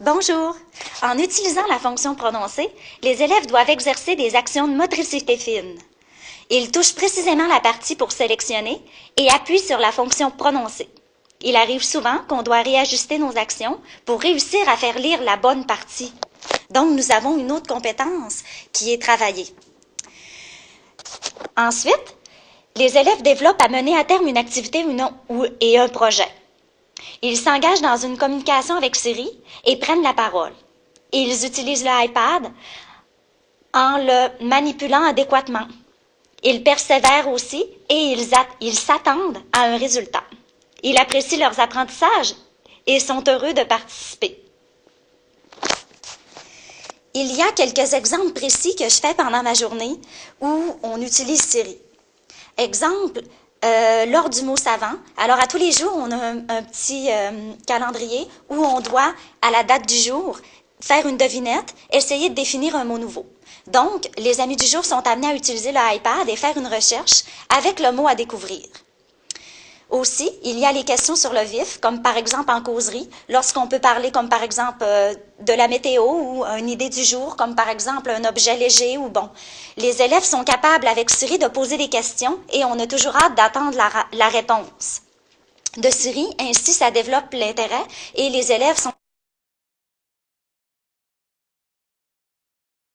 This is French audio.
Bonjour! En utilisant la fonction prononcée, les élèves doivent exercer des actions de motricité fine. Ils touchent précisément la partie pour sélectionner et appuient sur la fonction prononcée. Il arrive souvent qu'on doit réajuster nos actions pour réussir à faire lire la bonne partie. Donc, nous avons une autre compétence qui est travaillée. Ensuite, les élèves développent à mener à terme une activité et un projet. Ils s'engagent dans une communication avec Siri et prennent la parole. Ils utilisent l'iPad en le manipulant adéquatement. Ils persévèrent aussi et ils s'attendent à un résultat. Ils apprécient leurs apprentissages et sont heureux de participer. Il y a quelques exemples précis que je fais pendant ma journée où on utilise Siri. Exemple, lors du mot savant. Alors, à tous les jours, on a un petit calendrier où on doit, à la date du jour, faire une devinette, essayer de définir un mot nouveau. Donc, les amis du jour sont amenés à utiliser l'iPad et faire une recherche avec le mot à découvrir. Aussi, il y a les questions sur le vif, comme par exemple en causerie, lorsqu'on peut parler comme par exemple de la météo ou une idée du jour, comme par exemple un objet léger ou bon. Les élèves sont capables avec Siri de poser des questions et on a toujours hâte d'attendre la réponse de Siri. Ainsi, ça développe l'intérêt et les élèves sont